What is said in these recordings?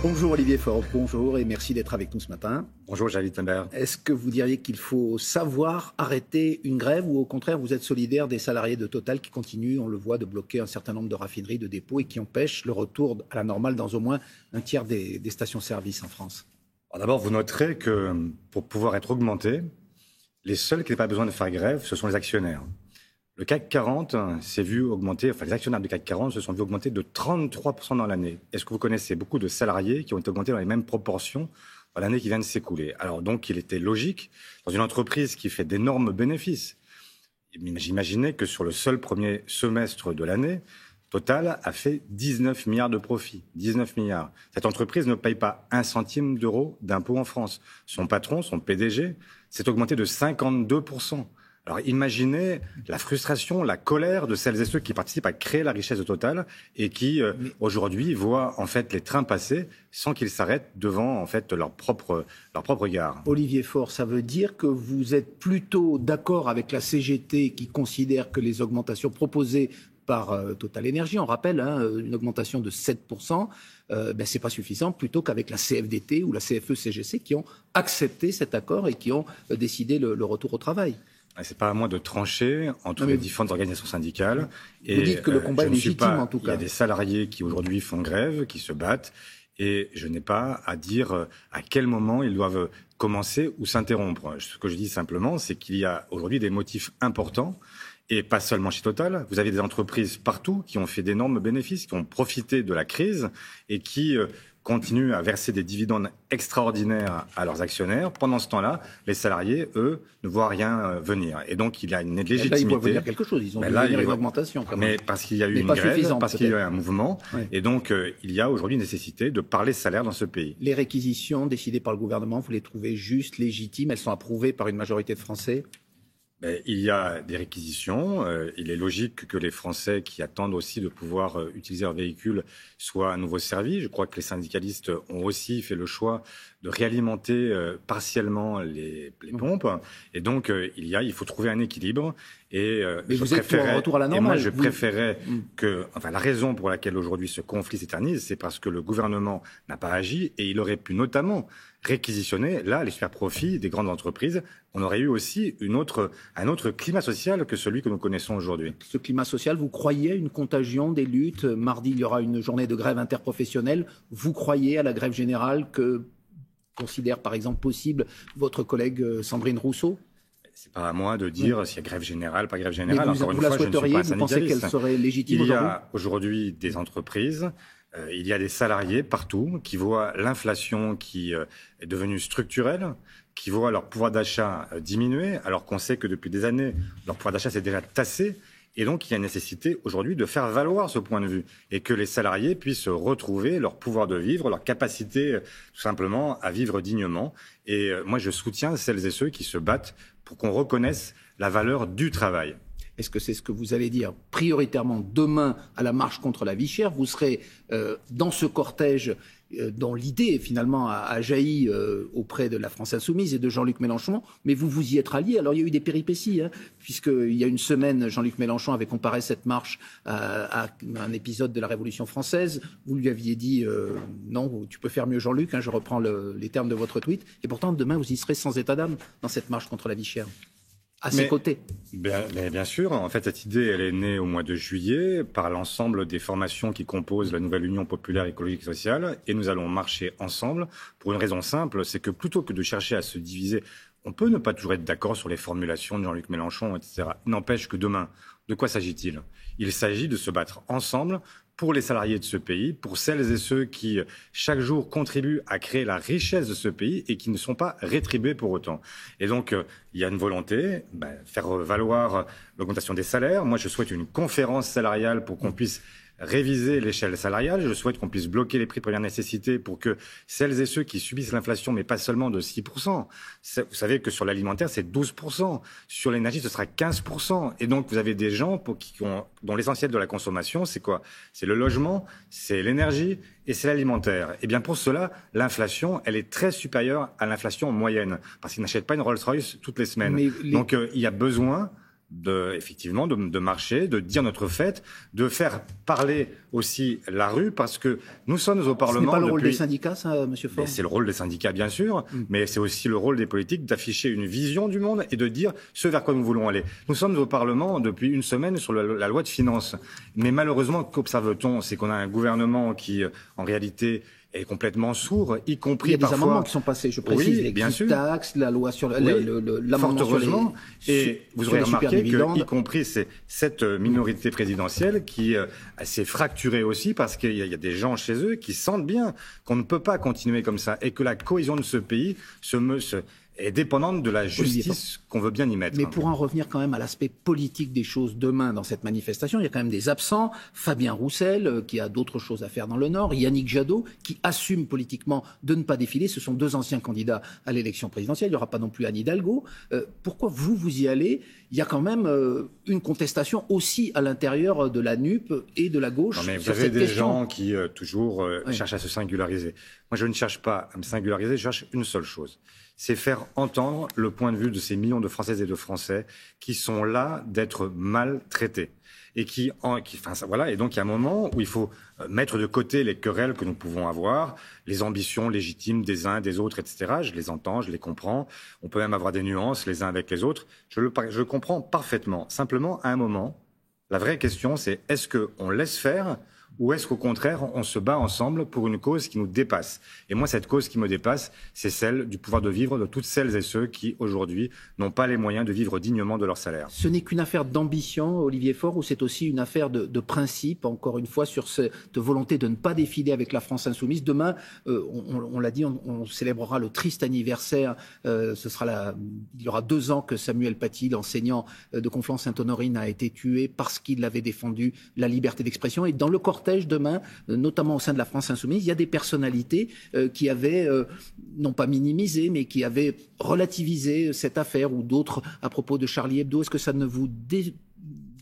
Bonjour Olivier Faure, bonjour et merci d'être avec nous ce matin. Bonjour Javid Tenber. Est-ce que vous diriez qu'il faut savoir arrêter une grève ou au contraire vous êtes solidaire des salariés de Total qui continuent, on le voit, de bloquer un certain nombre de raffineries, de dépôts et qui empêchent le retour à la normale dans au moins un tiers des stations-service en France? Alors d'abord, vous noterez que pour pouvoir être augmenté, les seuls qui n'ont pas besoin de faire grève, ce sont les actionnaires. Le CAC 40 s'est vu augmenter, enfin les actionnaires du CAC 40 se sont vus augmenter de 33% dans l'année. Est-ce que vous connaissez beaucoup de salariés qui ont été augmentés dans les mêmes proportions dans l'année qui vient de s'écouler? Alors donc, il était logique, dans une entreprise qui fait d'énormes bénéfices, j'imaginais que sur le seul premier semestre de l'année, Total a fait 19 milliards de profits. 19 milliards. Cette entreprise ne paye pas 1 centime d'euro d'impôt en France. Son patron, son PDG, s'est augmenté de 52%. Alors imaginez la frustration, la colère de celles et ceux qui participent à créer la richesse de Total et qui aujourd'hui voient en fait les trains passer sans qu'ils s'arrêtent devant en fait leur propre gare. Olivier Faure, ça veut dire que vous êtes plutôt d'accord avec la CGT qui considère que les augmentations proposées par Total Énergie, on rappelle une augmentation de 7%, c'est pas suffisant, plutôt qu'avec la CFDT ou la CFE-CGC qui ont accepté cet accord et qui ont décidé le retour au travail. C'est pas à moi de trancher entre les différentes organisations syndicales. Vous dites que le combat est légitime en tout cas. Il y a des salariés qui aujourd'hui font grève, qui se battent, et je n'ai pas à dire à quel moment ils doivent commencer ou s'interrompre. Ce que je dis simplement, c'est qu'il y a aujourd'hui des motifs importants. Et pas seulement chez Total, vous avez des entreprises partout qui ont fait d'énormes bénéfices, qui ont profité de la crise et qui continuent à verser des dividendes extraordinaires à leurs actionnaires. Pendant ce temps-là, les salariés, eux, ne voient rien venir. Et donc, il y a une légitimité. Là, ils doivent venir quelque chose. Ils ont venir une augmentation. Quand même. Mais parce qu'il y a eu une grève, parce qu'il y a eu un mouvement. Oui. Et donc, il y a aujourd'hui une nécessité de parler salaire dans ce pays. Les réquisitions décidées par le gouvernement, vous les trouvez justes, légitimes? Elles sont approuvées par une majorité de Français? Il y a des réquisitions. Il est logique que les Français qui attendent aussi de pouvoir utiliser leur véhicule soient à nouveau servis. Je crois que les syndicalistes ont aussi fait le choix de réalimenter partiellement les pompes. Et donc, il faut trouver un équilibre. Et mais vous êtes pour un retour à la normale. Et moi, je préférais que, la raison pour laquelle aujourd'hui ce conflit s'éternise, c'est parce que le gouvernement n'a pas agi et il aurait pu notamment réquisitionner, là, les super profits des grandes entreprises. On aurait eu aussi un autre climat social que celui que nous connaissons aujourd'hui. Ce climat social, vous croyez à une contagion des luttes? Mardi, il y aura une journée de grève interprofessionnelle. Vous croyez à la grève générale que considère par exemple possible votre collègue Sandrine Rousseau? C'est pas à moi de dire s'il y a grève générale, pas grève générale. Mais vous la souhaiteriez? Vous pensez qu'elle serait légitime aujourd'hui? Il y a aujourd'hui des entreprises, il y a des salariés partout qui voient l'inflation qui est devenue structurelle, qui voient leur pouvoir d'achat diminuer, alors qu'on sait que depuis des années, leur pouvoir d'achat s'est déjà tassé. Et donc, il y a nécessité aujourd'hui de faire valoir ce point de vue et que les salariés puissent retrouver leur pouvoir de vivre, leur capacité tout simplement à vivre dignement. Et moi, je soutiens celles et ceux qui se battent pour qu'on reconnaisse la valeur du travail. Est-ce que c'est ce que vous allez dire prioritairement demain à la marche contre la vie chère? Vous serez dans ce cortège dont l'idée finalement a jailli auprès de la France Insoumise et de Jean-Luc Mélenchon, mais vous y êtes ralliés. Alors il y a eu des péripéties, puisqu'il y a une semaine, Jean-Luc Mélenchon avait comparé cette marche à un épisode de la Révolution française. Vous lui aviez dit non, tu peux faire mieux Jean-Luc, je reprends les termes de votre tweet, et pourtant demain vous y serez sans état d'âme dans cette marche contre la vie chère. À ses côtés. Bien sûr. En fait, cette idée, elle est née au mois de juillet par l'ensemble des formations qui composent la nouvelle Union populaire écologique et sociale. Et nous allons marcher ensemble pour une raison simple, c'est que plutôt que de chercher à se diviser, on peut ne pas toujours être d'accord sur les formulations de Jean-Luc Mélenchon, etc. N'empêche que demain, de quoi s'agit-il? Il s'agit de se battre ensemble pour les salariés de ce pays, pour celles et ceux qui, chaque jour, contribuent à créer la richesse de ce pays et qui ne sont pas rétribués pour autant. Et donc, il y a une volonté, faire valoir l'augmentation des salaires. Moi, je souhaite une conférence salariale pour qu'on puisse réviser l'échelle salariale. Je souhaite qu'on puisse bloquer les prix de première nécessité pour que celles et ceux qui subissent l'inflation, mais pas seulement de 6%, vous savez que sur l'alimentaire, c'est 12%. Sur l'énergie, ce sera 15%. Et donc, vous avez des gens dont l'essentiel de la consommation, c'est quoi? C'est le logement, c'est l'énergie et c'est l'alimentaire. Et bien, pour cela, l'inflation, elle est très supérieure à l'inflation moyenne. Parce qu'ils n'achètent pas une Rolls-Royce toutes les semaines. Donc, il y a besoin effectivement, de marcher, de dire notre fait, de faire parler aussi la rue, parce que nous sommes au Parlement. Ce n'est pas le rôle des syndicats, ça, M. Faure ? C'est le rôle des syndicats, bien sûr, mais c'est aussi le rôle des politiques d'afficher une vision du monde et de dire ce vers quoi nous voulons aller. Nous sommes au Parlement depuis une semaine sur la loi de finances, mais malheureusement, qu'observe-t-on ? C'est qu'on a un gouvernement qui, en réalité, est complètement sourd, y compris il y a des parfois... amendements qui sont passés, je précise, oui, les bien sûr. taxes, la loi sur l'amendement sur heureusement. Et vous aurez remarqué que, y compris cette minorité présidentielle qui s'est fracturée aussi parce qu'il y a des gens chez eux qui sentent bien qu'on ne peut pas continuer comme ça et que la cohésion de ce pays est dépendante de la justice qu'on veut bien y mettre. Mais pour en revenir quand même à l'aspect politique des choses demain dans cette manifestation, il y a quand même des absents. Fabien Roussel, qui a d'autres choses à faire dans le Nord. Yannick Jadot, qui assume politiquement de ne pas défiler. Ce sont 2 anciens candidats à l'élection présidentielle. Il n'y aura pas non plus Anne Hidalgo. Pourquoi vous y allez ? Il y a quand même une contestation aussi à l'intérieur de la NUP et de la gauche. Non, mais vous avez des gens qui toujours cherchent à se singulariser. Moi, je ne cherche pas à me singulariser, je cherche une seule chose. C'est faire entendre le point de vue de ces millions de Françaises et de Français qui sont là d'être maltraités. Et et donc il y a un moment où il faut mettre de côté les querelles que nous pouvons avoir, les ambitions légitimes des uns, des autres, etc. Je les entends, je les comprends. On peut même avoir des nuances les uns avec les autres. Je comprends parfaitement. Simplement, à un moment, la vraie question, c'est est-ce qu'on laisse faire ou est-ce qu'au contraire, on se bat ensemble pour une cause qui nous dépasse ? Et moi, cette cause qui me dépasse, c'est celle du pouvoir de vivre de toutes celles et ceux qui, aujourd'hui, n'ont pas les moyens de vivre dignement de leur salaire. Ce n'est qu'une affaire d'ambition, Olivier Faure, ou c'est aussi une affaire de principe, encore une fois, sur cette volonté de ne pas défiler avec la France insoumise. Demain, on l'a dit, on célébrera le triste anniversaire. Il y aura 2 ans que Samuel Paty, l'enseignant de Conflans-Sainte-Honorine, a été tué parce qu'il avait défendu la liberté d'expression. Et dans le cortège demain, notamment au sein de la France insoumise, il y a des personnalités qui avaient, non pas minimisé, mais qui avaient relativisé cette affaire ou d'autres à propos de Charlie Hebdo. Est-ce que ça ne vous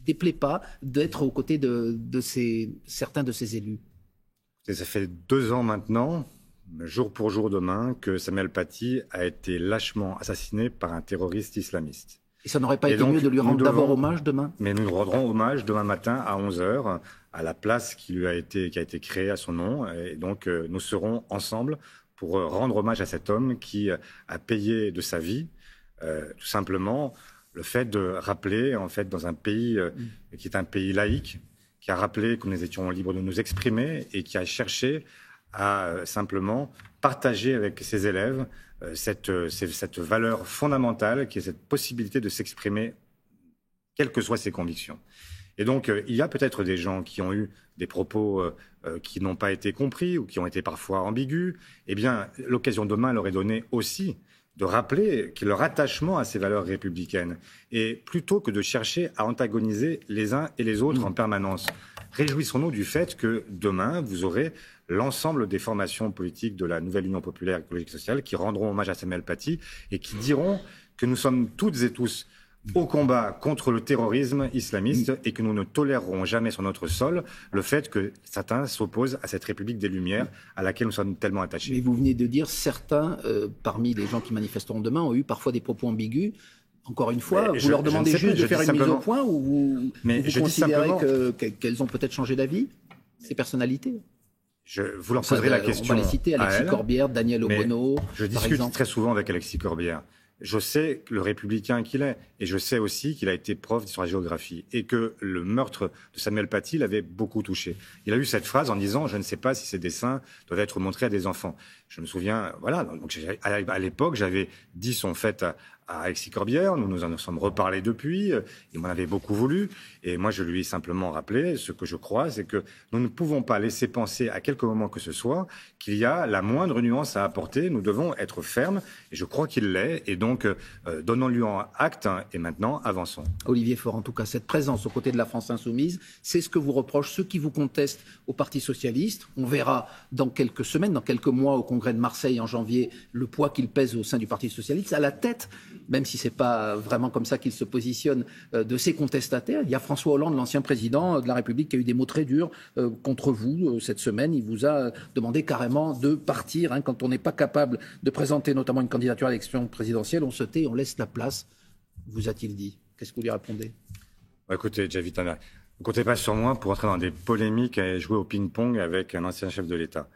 déplaît pas d'être aux côtés de certains de ces élus ? Ça fait 2 ans maintenant, jour pour jour demain, que Samuel Paty a été lâchement assassiné par un terroriste islamiste. Et ça n'aurait pas été mieux de lui rendre d'abord hommage demain ? Mais nous rendrons hommage demain matin à 11h à la place qui a été créée à son nom. Et donc nous serons ensemble pour rendre hommage à cet homme qui a payé de sa vie, tout simplement, le fait de rappeler, en fait, dans un pays qui est un pays laïque, qui a rappelé que nous étions libres de nous exprimer et qui a cherché à simplement partager avec ses élèves cette valeur fondamentale qui est cette possibilité de s'exprimer quelles que soient ses convictions. Et donc, il y a peut-être des gens qui ont eu des propos qui n'ont pas été compris ou qui ont été parfois ambigus. Eh bien, l'occasion demain leur est donnée aussi de rappeler leur attachement à ces valeurs républicaines. Et plutôt que de chercher à antagoniser les uns et les autres en permanence, réjouissons-nous du fait que demain, vous aurez l'ensemble des formations politiques de la nouvelle Union populaire écologique et sociale qui rendront hommage à Samuel Paty et qui diront que nous sommes toutes et tous au combat contre le terrorisme islamiste et que nous ne tolérerons jamais sur notre sol le fait que certains s'opposent à cette République des Lumières à laquelle nous sommes tellement attachés. Mais vous venez de dire certains, parmi les gens qui manifesteront demain, ont eu parfois des propos ambigus. Encore une fois, vous leur demandez juste de faire une mise au point ou vous considérez qu'elles ont peut-être changé d'avis, ces personnalités ? Vous leur poserez la question. On va les citer, Alexis Corbière, Daniel Obono. Je discute très souvent avec Alexis Corbière. Je sais le républicain qu'il est, et je sais aussi qu'il a été prof d'histoire-géographie, et que le meurtre de Samuel Paty l'avait beaucoup touché. Il a eu cette phrase en disant « Je ne sais pas si ces dessins doivent être montrés à des enfants ». Je me souviens, voilà, donc à l'époque, j'avais dit son fait à Alexis Corbière, nous nous en sommes reparlés depuis, il m'en avait beaucoup voulu, et moi je lui ai simplement rappelé ce que je crois, c'est que nous ne pouvons pas laisser penser à quelque moment que ce soit qu'il y a la moindre nuance à apporter, nous devons être fermes, et je crois qu'il l'est, et donc donnons-lui en acte, et maintenant avançons. Olivier Faure, en tout cas, cette présence aux côtés de la France insoumise, c'est ce que vous reprochent ceux qui vous contestent au Parti socialiste. On verra dans quelques semaines, dans quelques mois au Congrès de Marseille en janvier, le poids qu'il pèse au sein du Parti socialiste, à la tête, même si c'est pas vraiment comme ça qu'il se positionne, de ses contestataires. Il y a François Hollande, l'ancien président de la République, qui a eu des mots très durs contre vous cette semaine. Il vous a demandé carrément de partir. Quand on n'est pas capable de présenter notamment une candidature à l'élection présidentielle, on se tait, on laisse la place. Vous a-t-il dit ? Qu'est-ce que vous lui répondez? Écoutez, Javid Tamer, ne comptez pas sur moi pour entrer dans des polémiques et jouer au ping-pong avec un ancien chef de l'État.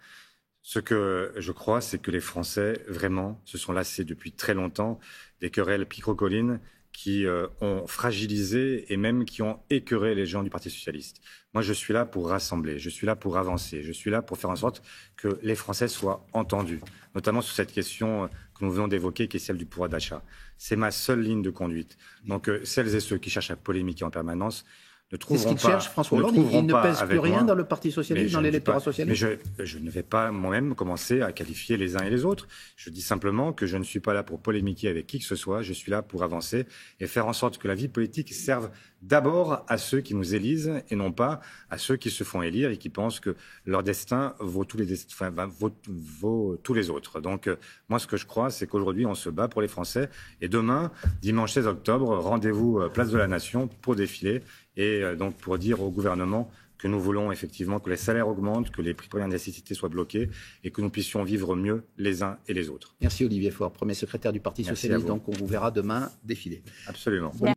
Ce que je crois, c'est que les Français, vraiment, se sont lassés depuis très longtemps des querelles picrocolines qui ont fragilisé et même qui ont écœuré les gens du Parti socialiste. Moi, je suis là pour rassembler, je suis là pour avancer, je suis là pour faire en sorte que les Français soient entendus, notamment sur cette question que nous venons d'évoquer, qui est celle du pouvoir d'achat. C'est ma seule ligne de conduite. Donc, celles et ceux qui cherchent à polémiquer en permanence ne trouveront pas... Qu'est-ce qu'il cherche, François Hollande? Il ne pèse plus rien dans le Parti socialiste, dans l'électorat socialiste? Mais je ne vais pas moi-même commencer à qualifier les uns et les autres. Je dis simplement que je ne suis pas là pour polémiquer avec qui que ce soit. Je suis là pour avancer et faire en sorte que la vie politique serve d'abord à ceux qui nous élisent et non pas à ceux qui se font élire et qui pensent que leur destin vaut tous les autres. Donc, moi, ce que je crois, c'est qu'aujourd'hui, on se bat pour les Français. Et demain, dimanche 16 octobre, rendez-vous place de la Nation pour défiler et donc pour dire au gouvernement que nous voulons effectivement que les salaires augmentent, que les prix de première nécessité soient bloqués et que nous puissions vivre mieux les uns et les autres. Merci Olivier Faure, premier secrétaire du Parti socialiste. Donc on vous verra demain défiler. Absolument.